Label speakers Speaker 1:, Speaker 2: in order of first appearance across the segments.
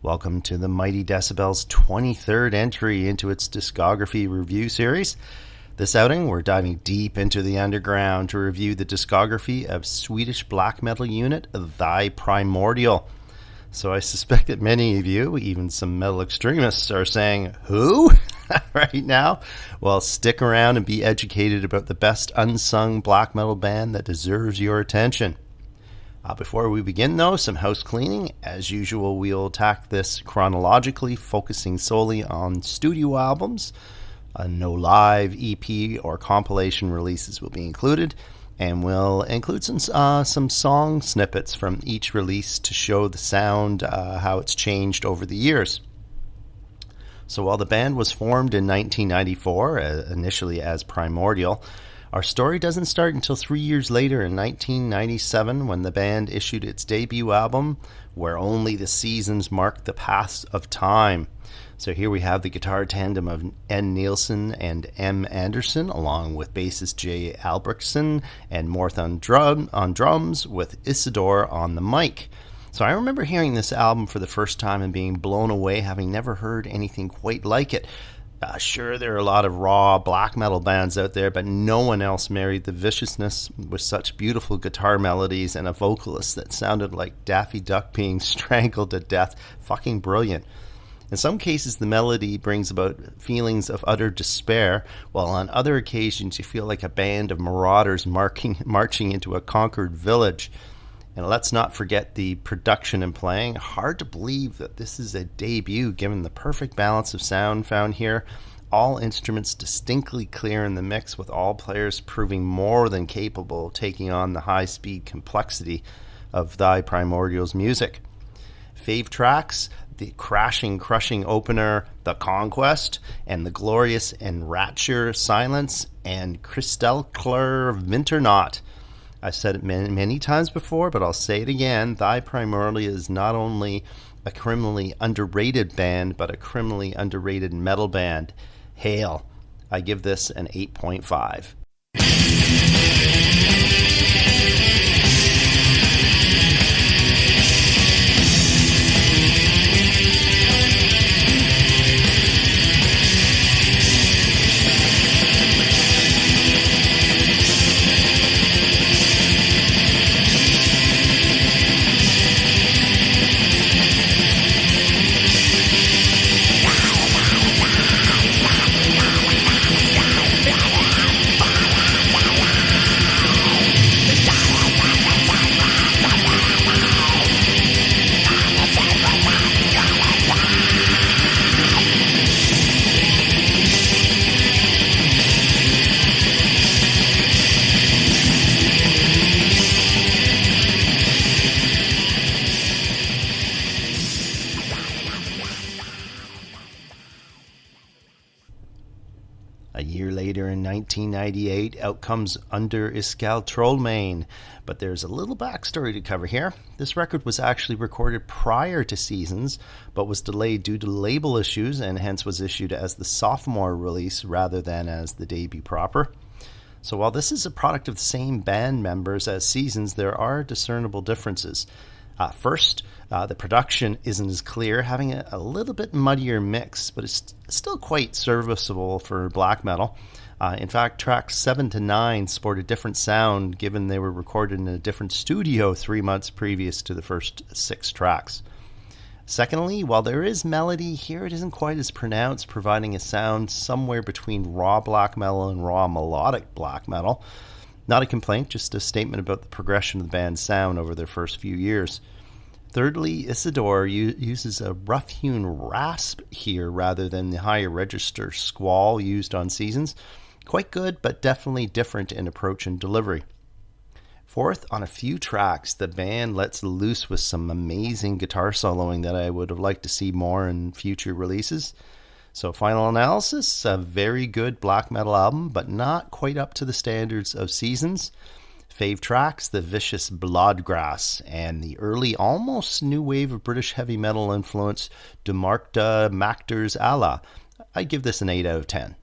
Speaker 1: Welcome to the Mighty Decibel's 23rd entry into its Discography review series. This outing, we're diving deep into the underground to review the discography of Swedish black metal unit Thy Primordial. So I suspect that many of you, even some metal extremists, are saying, who? Right now? Well, stick around and be educated about the best unsung black metal band that deserves your attention. Before we begin, though, some house cleaning. As usual, we'll attack this chronologically, focusing solely on studio albums. No live, EP, or compilation releases will be included, and we'll include some song snippets from each release to show the sound, how it's changed over the years. So while the band was formed in 1994, initially as Primordial, our story doesn't start until 3 years later in 1997 when the band issued its debut album, Where Only the Seasons Mark the Paths of Time. So here we have the guitar tandem of N. Nielsen and M. Anderson, along with bassist J. Albrechtsen and Morth on drums, with Isidore on the mic. So I remember hearing this album for the first time and being blown away, having never heard anything quite like it. Sure, there are a lot of raw black metal bands out there, but no one else married the viciousness with such beautiful guitar melodies and a vocalist that sounded like Daffy Duck being strangled to death. Fucking brilliant. In some cases, the melody brings about feelings of utter despair, while on other occasions you feel like a band of marauders marching into a conquered village. And let's not forget the production and playing. Hard to believe that this is a debut given the perfect balance of sound found here. All instruments distinctly clear in the mix, with all players proving more than capable of taking on the high-speed complexity of Thy Primordial's music. Fave tracks: the crashing, crushing opener, The Conquest, and the glorious Enrapture Silence, and Kristallklar Vinternacht. I've said it many times before, but I'll say it again. Thy Primordial is not only a criminally underrated band, but a criminally underrated metal band. Hail. I give this an 8.5. A year later, in 1998, out comes Under Iskal Trollmane. But there's a little backstory to cover here. This record was actually recorded prior to Seasons, but was delayed due to label issues and hence was issued as the sophomore release rather than as the debut proper. So while this is a product of the same band members as Seasons, there are discernible differences. First, the production isn't as clear, having a little bit muddier mix, but it's still quite serviceable for black metal. In fact, tracks 7 to 9 sport a different sound, given they were recorded in a different studio 3 months previous to the first 6 tracks. Secondly, while there is melody, here it isn't quite as pronounced, providing a sound somewhere between raw black metal and raw melodic black metal. Not a complaint, just a statement about the progression of the band's sound over their first few years. Thirdly, Isidore uses a rough-hewn rasp here rather than the higher register squall used on Seasons. Quite good, but definitely different in approach and delivery. Fourth, on a few tracks, the band lets loose with some amazing guitar soloing that I would have liked to see more in future releases. So final analysis, a very good black metal album, but not quite up to the standards of Seasons. Fave tracks, the vicious Bloodgrass, and the early, almost new wave of British heavy metal influence, De Markta Machters Allah. I give this an 8 out of 10.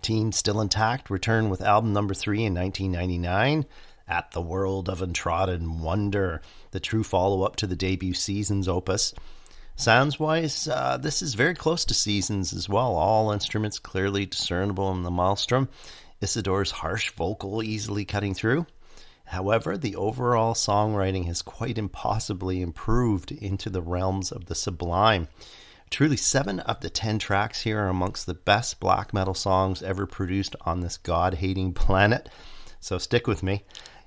Speaker 1: team still intact returned with album number 3 in 1999, At the World of Untrodden Wonder, the true follow-up to the debut Seasons opus. Sounds-wise, this is very close to Seasons as well, all instruments clearly discernible in the maelstrom, Isidore's harsh vocal easily cutting through. However, the overall songwriting has quite impossibly improved into the realms of the sublime. Truly, 7 of the 10 tracks here are amongst the best black metal songs ever produced on this god-hating planet. So stick with me.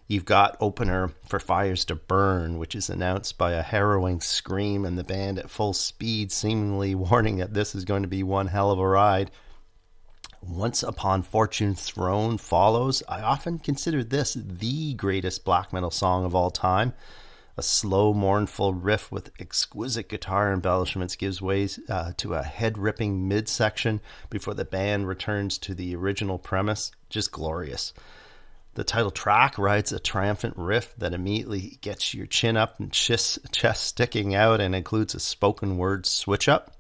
Speaker 1: You've got opener For Fires to Burn, which is announced by a harrowing scream and the band at full speed, seemingly warning that this is going to be one hell of a ride. Once Upon Fortune's Throne follows. I often consider this the greatest black metal song of all time. A slow, mournful riff with exquisite guitar embellishments gives way to a head-ripping midsection before the band returns to the original premise. Just glorious. The title track rides a triumphant riff that immediately gets your chin up and chest sticking out and includes a spoken word switch-up.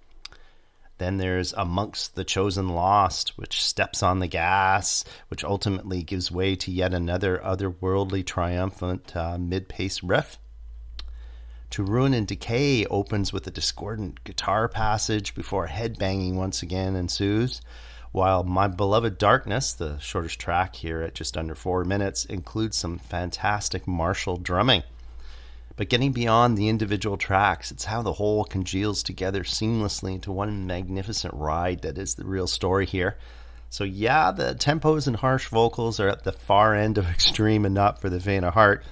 Speaker 1: Then there's Amongst the Chosen Lost, which steps on the gas, which ultimately gives way to yet another otherworldly triumphant mid-pace riff. To Ruin and Decay opens with a discordant guitar passage before headbanging once again ensues, while My Beloved Darkness, the shortest track here at just under 4 minutes, includes some fantastic martial drumming. But getting beyond the individual tracks, it's how the whole congeals together seamlessly into one magnificent ride that is the real story here. So yeah, the tempos and harsh vocals are at the far end of extreme and not for the faint of heart.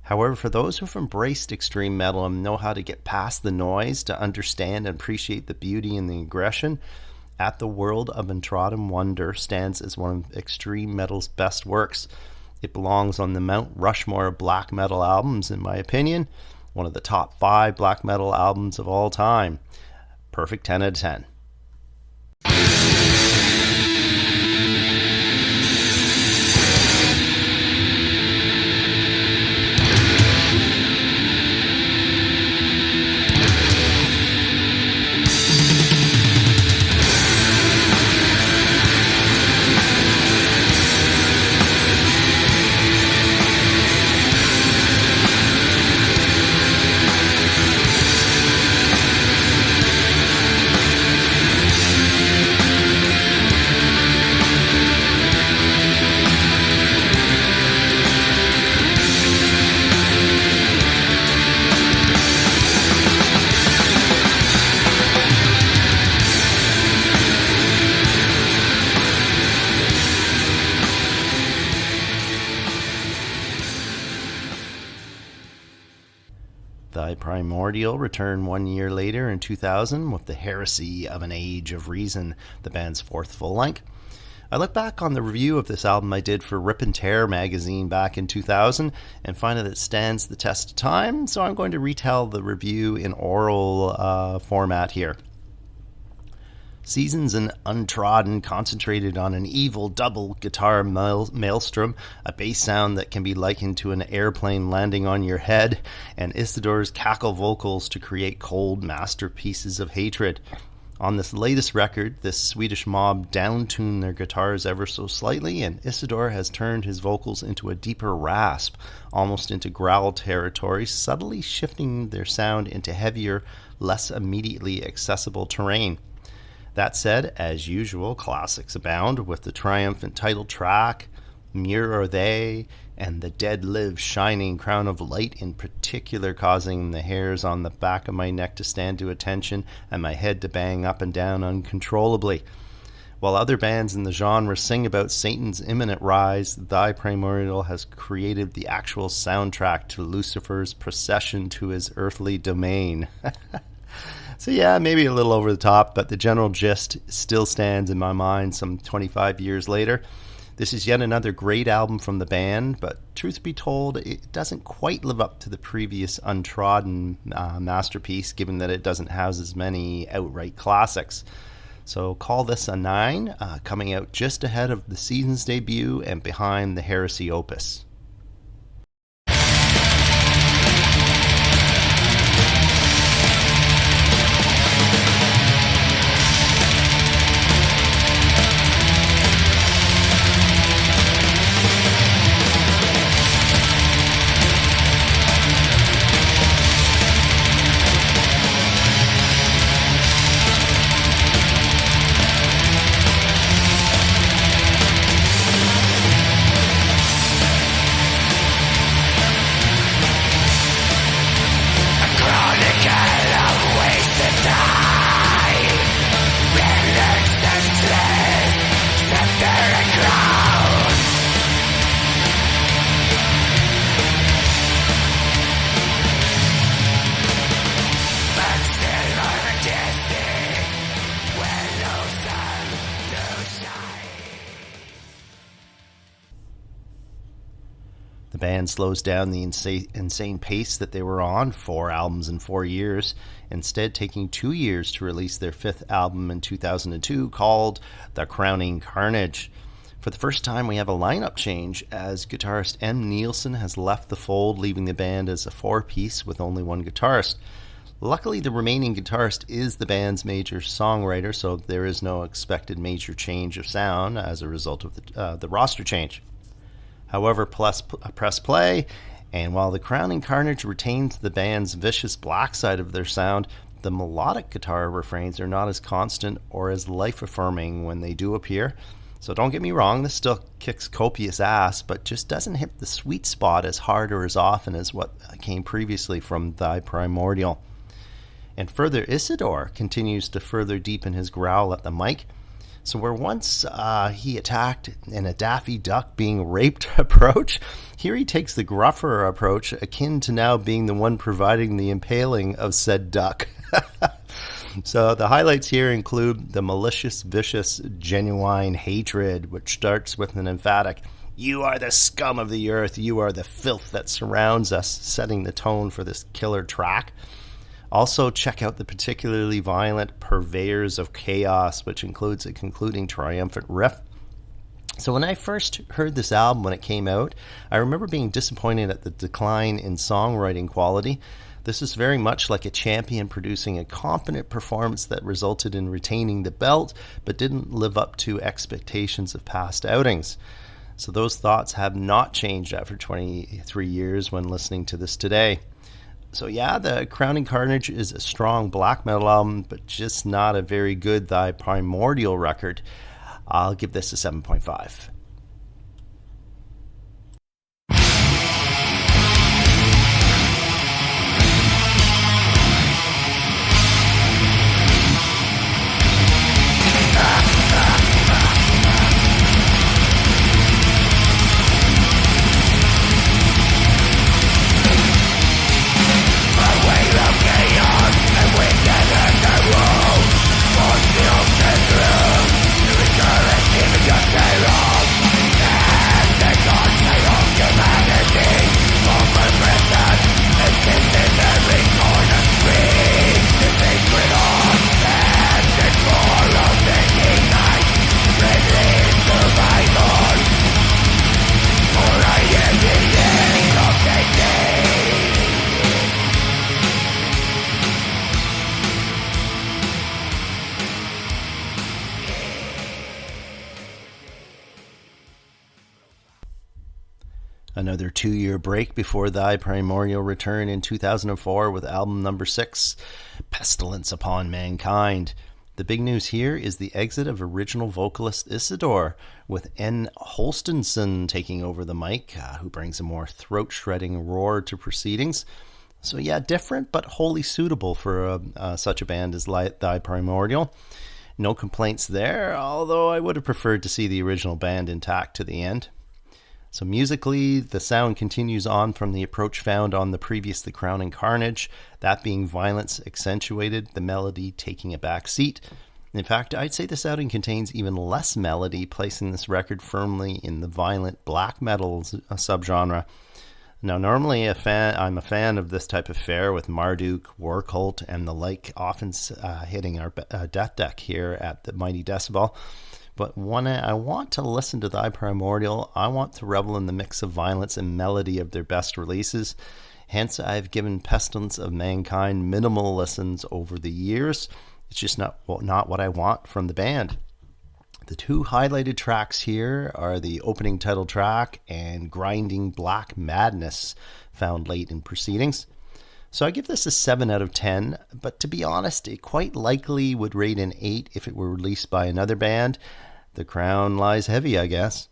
Speaker 1: However, for those who've embraced extreme metal and know how to get past the noise to understand and appreciate the beauty and the aggression, At the World of Untrodden Wonder stands as one of extreme metal's best works. It belongs on the Mount Rushmore of black metal albums, in my opinion. One of the top 5 black metal albums of all time. Perfect 10 out of 10. Primordial returned 1 year later in 2000 with The Heresy of an Age of Reason, the band's 4th full-length. I look back on the review of this album I did for Rip and Tear magazine back in 2000 and find that it stands the test of time, so I'm going to retell the review in oral format here. Seasons and Untrodden concentrated on an evil double guitar maelstrom, a bass sound that can be likened to an airplane landing on your head, and Isidore's cackle vocals to create cold masterpieces of hatred. On this latest record, this Swedish mob down-tuned their guitars ever so slightly, and Isidore has turned his vocals into a deeper rasp, almost into growl territory, subtly shifting their sound into heavier, less immediately accessible terrain. That said, as usual, classics abound, with the triumphant title track, Mirror They, and The Dead Live Shining Crown of Light in particular causing the hairs on the back of my neck to stand to attention and my head to bang up and down uncontrollably. While other bands in the genre sing about Satan's imminent rise, Thy Primordial has created the actual soundtrack to Lucifer's procession to his earthly domain. So yeah, maybe a little over the top, but the general gist still stands in my mind some 25 years later. This is yet another great album from the band, but truth be told, it doesn't quite live up to the previous Untrodden masterpiece, given that it doesn't house as many outright classics. So call this a 9, coming out just ahead of the Seasons debut and behind the Heresy opus. band slows down the insane pace that they were on, 4 albums in 4 years, instead taking 2 years to release their 5th album in 2002 called The Crowning Carnage. For the first time, we have a lineup change as guitarist M. Nielsen has left the fold, leaving the band as a 4-piece with only one guitarist. Luckily, the remaining guitarist is the band's major songwriter, so there is no expected major change of sound as a result of the roster change. However, press play, and while The Crowning Carnage retains the band's vicious black side of their sound, the melodic guitar refrains are not as constant or as life-affirming when they do appear. So don't get me wrong, this still kicks copious ass, but just doesn't hit the sweet spot as hard or as often as what came previously from Thy Primordial. And further, Isidore continues to further deepen his growl at the mic. So where once he attacked in a Daffy Duck being raped approach, here he takes the gruffer approach, akin to now being the one providing the impaling of said duck. So the highlights here include the malicious, vicious, genuine hatred, which starts with an emphatic, "You are the scum of the earth, you are the filth that surrounds us," setting the tone for this killer track. Also, check out the particularly violent Purveyors of Chaos, which includes a concluding triumphant riff. So when I first heard this album when it came out, I remember being disappointed at the decline in songwriting quality. This is very much like a champion producing a competent performance that resulted in retaining the belt, but didn't live up to expectations of past outings. So those thoughts have not changed after 23 years when listening to this today. So yeah, The Crowning Carnage is a strong black metal album, but just not a very good Thy Primordial record. I'll give this a 7.5. Another 2-year break before Thy Primordial return in 2004 with album number 6, Pestilence Upon Mankind. The big news here is the exit of original vocalist Isidore, with N. Holstenson taking over the mic, who brings a more throat-shredding roar to proceedings. So yeah, different but wholly suitable for such a band as Thy Primordial. No complaints there, although I would have preferred to see the original band intact to the end. So musically, the sound continues on from the approach found on the previous The Crowning Carnage, that being violence accentuated, the melody taking a back seat. In fact, I'd say this outing contains even less melody, placing this record firmly in the violent black metal subgenre. Now, normally I'm a fan of this type of fare with Marduk, War Cult, and the like, often hitting our death deck here at the Mighty Decibel. But when I want to listen to Thy Primordial, I want to revel in the mix of violence and melody of their best releases. Hence, I've given Pestilence of Mankind minimal listens over the years. It's just not what I want from the band. The 2 highlighted tracks here are the opening title track and Grinding Black Madness, found late in proceedings. So I give this a 7 out of 10, but to be honest, it quite likely would rate an 8 if it were released by another band. The crown lies heavy, I guess.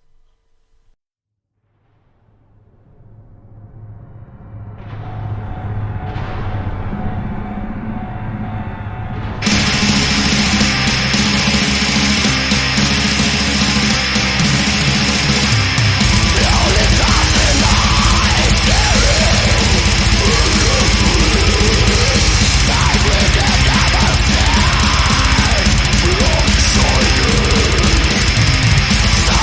Speaker 2: So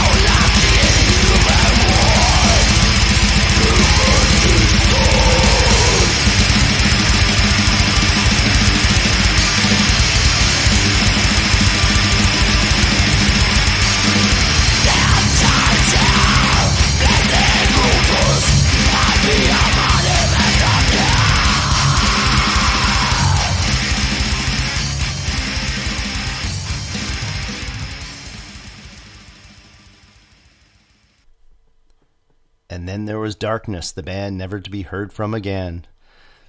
Speaker 1: And then there was Darkness, the band never to be heard from again.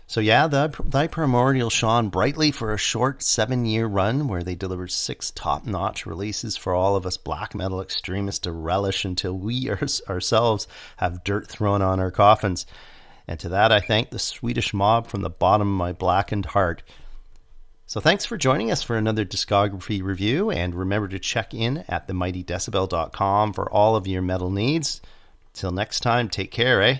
Speaker 1: So yeah, Thy Primordial shone brightly for a short 7-year run where they delivered 6 top-notch releases for all of us black metal extremists to relish until we ourselves have dirt thrown on our coffins. And to that I thank the Swedish mob from the bottom of my blackened heart. So thanks for joining us for another discography review, and remember to check in at themightydecibel.com for all of your metal needs. Till next time, take care, eh?